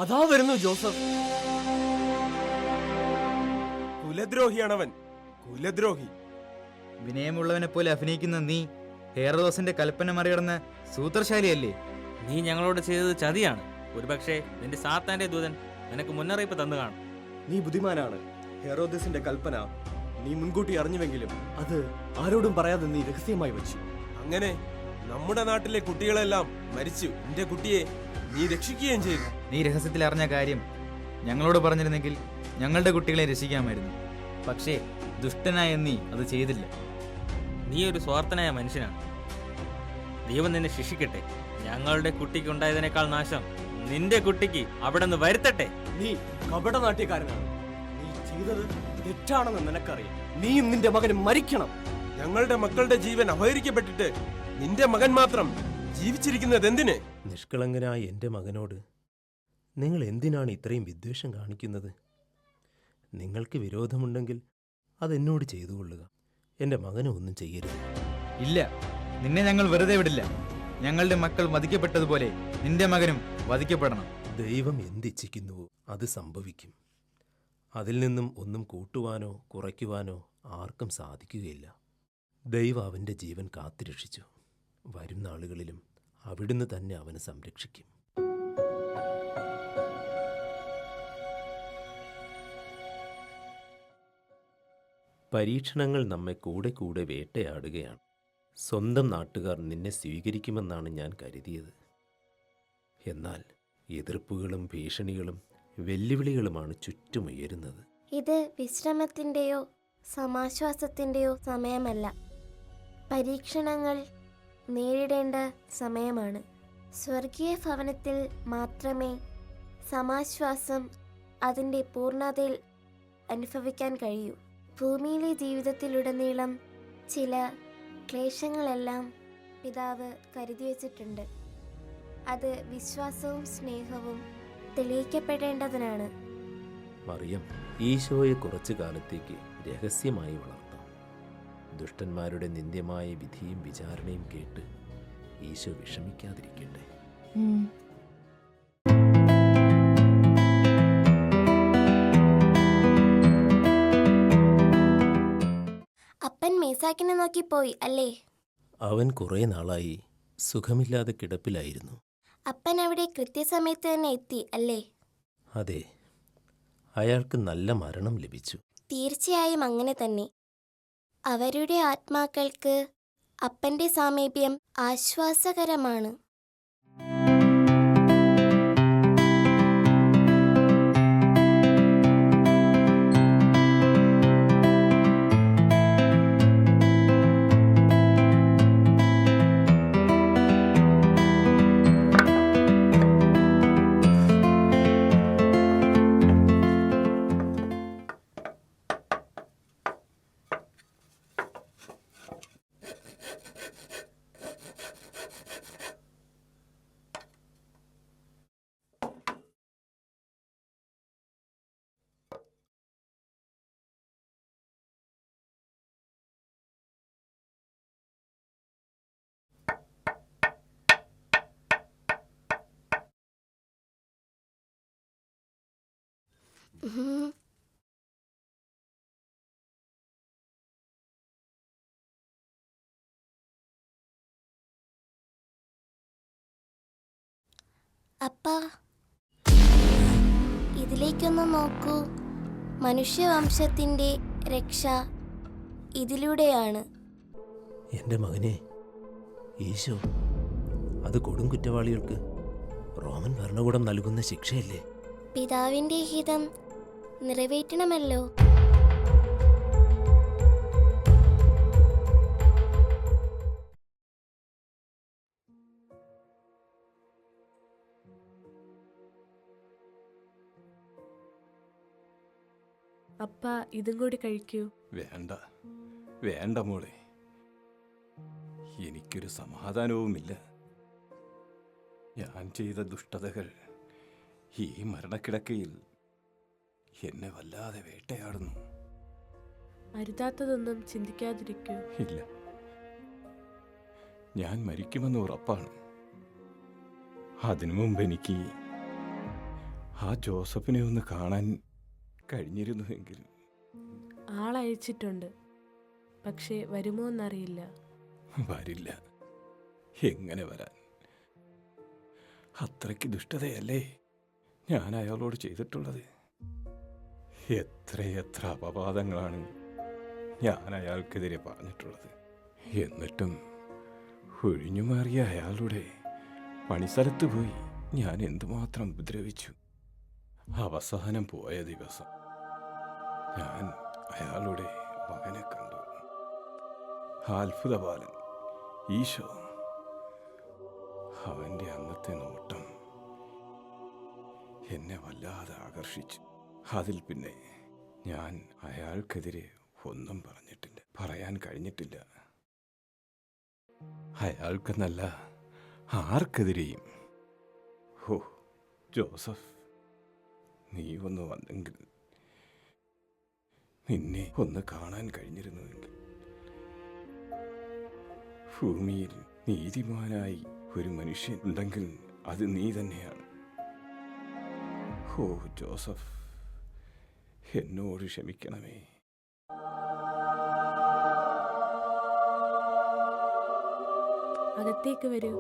അതാ വരുന്നു ജോസഫ്. കുലദ്രോഹിയാണവൻ, കുലദ്രോഹി. വിനയമുള്ളവനെ പോലെ അഭിനയിക്കുന്ന നീ ഹെറോദോസിന്റെ കൽപ്പന മറികടന്ന് സൂത്രശാലിയല്ലേ? നീ ഞങ്ങളോട് ചെയ്തത് ചതിയാണ്. ഒരുപക്ഷെ നിന്റെ സാത്താന്റെ ദൂതൻ നിനക്ക് മുന്നറിയിപ്പ് തന്നു കാണും. നീ ബുദ്ധിമാനാണ്. ഹെറോദസിന്റെ കൽപ്പന നീ മുൻകൂട്ടി അറിഞ്ഞുവെങ്കിലും അത് ആരോടും പറയാതെ നീ രഹസ്യമായി വെച്ചു. അങ്ങനെ നമ്മുടെ നാട്ടിലെ കുട്ടികളെല്ലാം മരിച്ചു. എന്റെ കുട്ടിയെ നീ രക്ഷിക്കുകയും ചെയ്തു. നീ രഹസ്യത്തിൽ അറിഞ്ഞ കാര്യം ഞങ്ങളോട് പറഞ്ഞിരുന്നെങ്കിൽ ഞങ്ങളുടെ കുട്ടികളെ രക്ഷിക്കാമായിരുന്നു. പക്ഷേ ദുഷ്ടനായ നീ അത് ചെയ്തില്ല. നീ ഒരു സ്വാർത്ഥനായ മനുഷ്യനാണ്. ദൈവം നിന്നെ ശിക്ഷിക്കട്ടെ. ഞങ്ങളുടെ കുട്ടിക്ക് ഉണ്ടായതിനേക്കാൾ നാശം നിന്റെ കുട്ടിക്ക് അവിടെ നിന്ന് വരുത്തട്ടെ. നീ കപടനാട്യക്കാരനാണ്. നീ ചെയ്തത് തെറ്റാണെന്ന് നിനക്കറിയാം. നീയും നിന്റെ മകനും മരിക്കണം. ഞങ്ങളുടെ മക്കളുടെ ജീവൻ അപഹരിക്കപ്പെട്ടിട്ട് നിന്റെ മകൻ മാത്രം ജീവിച്ചിരിക്കുന്നത് എന്തിന്? നിഷ്കളങ്കനായ എൻ്റെ മകനോട് നിങ്ങൾ എന്തിനാണ് ഇത്രയും വിദ്വേഷം കാണിക്കുന്നത്? നിങ്ങൾക്ക് വിരോധമുണ്ടെങ്കിൽ അതെന്നോട് ചെയ്തുകൊള്ളുക. എൻ്റെ മകനും ഒന്നും ചെയ്യരുത്. ഇല്ല, നിന്നെ ഞങ്ങൾ വെറുതെ വിടില്ല. ഞങ്ങളുടെ മക്കൾ വധിക്കപ്പെട്ടതുപോലെ നിന്റെ മകനും വധിക്കപ്പെടണം. ദൈവം എന്തിച്ഛിക്കുന്നുവോ അത് സംഭവിക്കും. അതിൽ നിന്നും ഒന്നും കൂട്ടുവാനോ കുറയ്ക്കുവാനോ ആർക്കും സാധിക്കുകയില്ല. ദൈവം അവൻ്റെ ജീവൻ കാത്തുരക്ഷിച്ചു. വരും നാളുകളിലും അവിടുന്ന് തന്നെ അവനെ സംരക്ഷിക്കും. പരീക്ഷണങ്ങൾ നമ്മെ കൂടെ കൂടെ വേട്ടയാടുകയാണ്. സ്വന്തം നാട്ടുകാർ നിന്നെ സ്വീകരിക്കുമെന്നാണ് ഞാൻ കരുതിയത്. എന്നാൽ എതിർപ്പുകളും ഭീഷണികളും വെല്ലുവിളികളുമാണ് ചുറ്റുമുയരുന്നത്. ഇത് വിശ്രമത്തിൻ്റെയോ സമാശ്വാസത്തിൻ്റെയോ സമയമല്ല. പരീക്ഷണങ്ങൾ നേരിടേണ്ട സമയമാണ്. സ്വർഗീയ ഭവനത്തിൽ മാത്രമേ സമാശ്വാസം അതിൻ്റെ പൂർണ്ണതയിൽ അനുഭവിക്കാൻ കഴിയൂ. ഭൂമിയിലെ ജീവിതത്തിലുടനീളം ചില ക്ലേശങ്ങളെല്ലാം പിതാവ് കരുതി വച്ചിട്ടുണ്ട്. അത് വിശ്വാസവും സ്നേഹവും തെളിയിക്കപ്പെടേണ്ടതിനാണ്. മറിയം, ഈശോയെ കുറച്ചു കാലത്തേക്ക് രഹസ്യമായി വളർത്താം. ദുഷ്ടന്മാരുടെ നിന്ദ്യമായ വിധിയും വിചാരണയും കേട്ട് ഈശോ വിഷമിക്കാതിരിക്കട്ടെ. അപ്പൻ മേസാക്കിനെ നോക്കി പോയി അല്ലേ? അവൻ കുറേ നാളായി സുഖമില്ലാതെ കിടപ്പിലായിരുന്നു. അപ്പൻ അവിടെ കൃത്യസമയത്ത് തന്നെ എത്തി അല്ലേ? അതെ, അയാൾക്ക് നല്ല മരണം ലഭിച്ചു. തീർച്ചയായും അങ്ങനെ തന്നെ. അവരുടെ ആത്മാക്കൾക്ക് അപ്പൻ്റെ സാമീപ്യം ആശ്വാസകരമാണ്. അപ്പാ, ഇതിലേക്കൊന്ന് നോക്കൂ. മനുഷ്യവംശത്തിൻ്റെ രക്ഷ ഇതിലൂടെയാണ്. എൻ്റെ മകനെ, ഈശോ അത് കൊടും കുറ്റവാളികൾക്ക് റോമൻ ഭരണകൂടം നൽകുന്ന ശിക്ഷയല്ലേ? പിതാവിൻ്റെ ഹിതം നിറവേറ്റണമല്ലോ. അപ്പ ഇതും കൂടി കഴിക്കൂ. വേണ്ട വേണ്ട മോളെ, എനിക്കൊരു സമാധാനവുമില്ല. ഞാൻ ചെയ്ത ദുഷ്ടതകൾ ഈ മരണക്കിടക്കയിൽ എന്നെ വല്ലാതെ വേട്ടയാടുന്നു. അരുതാത്തതൊന്നും ചിന്തിക്കാതിരിക്കൂ. ഇല്ല, ഞാൻ മരിക്കുമെന്ന് ഉറപ്പാണ്. അതിനു മുമ്പ് എനിക്ക് ആ ജോസഫിനെ ഒന്ന് കാണാൻ കഴിഞ്ഞിരുന്നുവെങ്കിൽ. ആളയച്ചിട്ടുണ്ട്, പക്ഷേ വരുമോ എന്നറിയില്ല. വരില്ല. എങ്ങനെ വരാൻ? അത്രയ്ക്ക് ദുഷ്ടതയല്ലേ ഞാൻ അയാളോട് ചെയ്തിട്ടുള്ളത്. എത്രയെത്ര അപവാദങ്ങളാണ് ഞാൻ അയാൾക്കെതിരെ പറഞ്ഞിട്ടുള്ളത്. എന്നിട്ടും ഒഴിഞ്ഞുമാറിയ അയാളുടെ പണിസ്ഥലത്ത് പോയി ഞാൻ എന്തുമാത്രം ഉപദ്രവിച്ചു. അവസാനം പോയ ദിവസം ഞാൻ അയാളുടെ മകനെ കണ്ടു. ആ അത്ഭുത ബാലൻ ഈശോ. അവൻ്റെ അന്നത്തെ നോട്ടം എന്നെ വല്ലാതെ ആകർഷിച്ചു. അതിൽ പിന്നെ ഞാൻ അയാൾക്കെതിരെ ഒന്നും പറഞ്ഞിട്ടില്ല, പറയാൻ കഴിഞ്ഞിട്ടില്ല. അയാൾക്കെന്നല്ല, ആർക്കെതിരെയും. ഓ ജോസഫ്, നീ ഒന്ന് വന്നെങ്കിൽ, നിന്നെ ഒന്ന് കാണാൻ കഴിഞ്ഞിരുന്നുവെങ്കിൽ. ഭൂമിയിൽ നീതിമാനായി ഒരു മനുഷ്യൻ ഉണ്ടെങ്കിൽ അത് നീ തന്നെയാണ്. ഓ ജോസഫ്, എന്നോട് ക്ഷമിക്കണമേ. അകത്തേക്ക് വരൂ.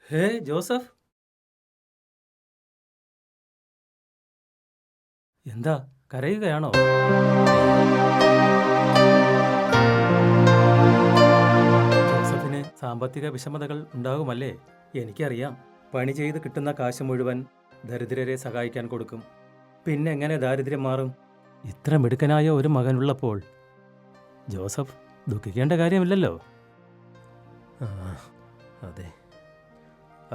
ഹേ ജോസഫ്, എന്താ കരയുകയാണോ? ജോസഫിന് സാമ്പത്തിക വിഷമതകൾ ഉണ്ടാകുമല്ലേ? എനിക്കറിയാം. പണി ചെയ്ത് കിട്ടുന്ന കാശ് മുഴുവൻ ദരിദ്രരെ സഹായിക്കാൻ കൊടുക്കും. പിന്നെ എങ്ങനെ ദാരിദ്ര്യം മാറും? ഇത്ര മിടുക്കനായ ഒരു മകനുള്ളപ്പോൾ ജോസഫ് ദുഃഖിക്കേണ്ട കാര്യമില്ലല്ലോ. ആ, അതെ,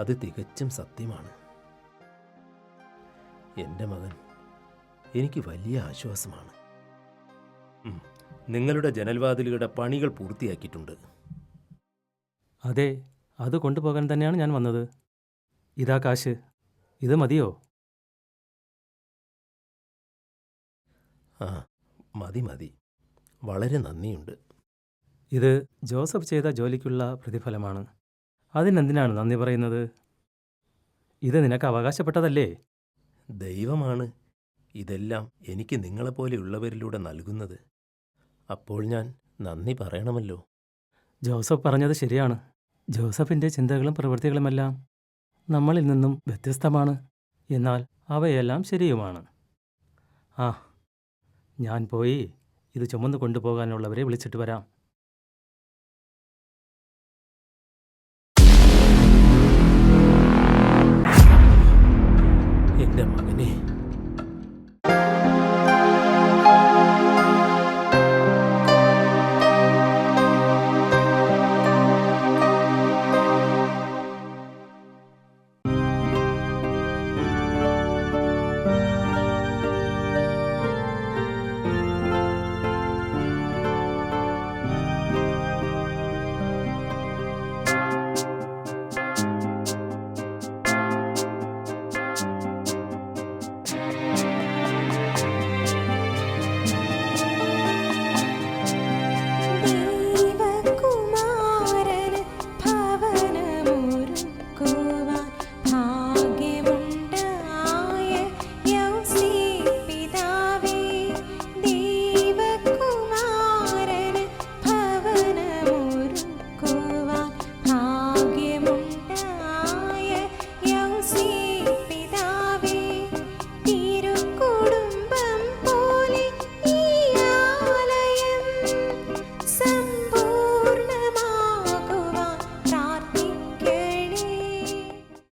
അത് തികച്ചും സത്യമാണ്. എൻ്റെ മകൻ എനിക്ക് വലിയ ആശ്വാസമാണ്. നിങ്ങളുടെ ജനൽവാതിലുകളുടെ പണികൾ പൂർത്തിയാക്കിയിട്ടുണ്ട്. അതെ, അത് കൊണ്ടുപോകാൻ തന്നെയാണ് ഞാൻ വന്നത്. ഇതാ കാശ്, ഇത് മതിയോ? ആ, മതി മതി, വളരെ നന്ദിയുണ്ട്. ഇത് ജോസഫ് ചെയ്ത ജോലിക്കുള്ള പ്രതിഫലമാണ്. അതിനെന്തിനാണ് നന്ദി പറയുന്നത്? ഇത് നിനക്ക് അവകാശപ്പെട്ടതല്ലേ? ദൈവമാണ് ഇതെല്ലാം എനിക്ക് നിങ്ങളെപ്പോലെയുള്ളവരിലൂടെ നൽകുന്നത്. അപ്പോൾ ഞാൻ നന്ദി പറയണമല്ലോ. ജോസഫ് പറഞ്ഞത് ശരിയാണ്. ജോസഫിൻ്റെ ചിന്തകളും പ്രവൃത്തികളുമെല്ലാം നമ്മളിൽ നിന്നും വ്യത്യസ്തമാണ്. എന്നാൽ അവയെല്ലാം ശരിയുമാണ്. ആ, ഞാൻ പോയി ഇത് ചുമന്നു കൊണ്ടുപോകാനുള്ളവരെ വിളിച്ചിട്ട് വരാം.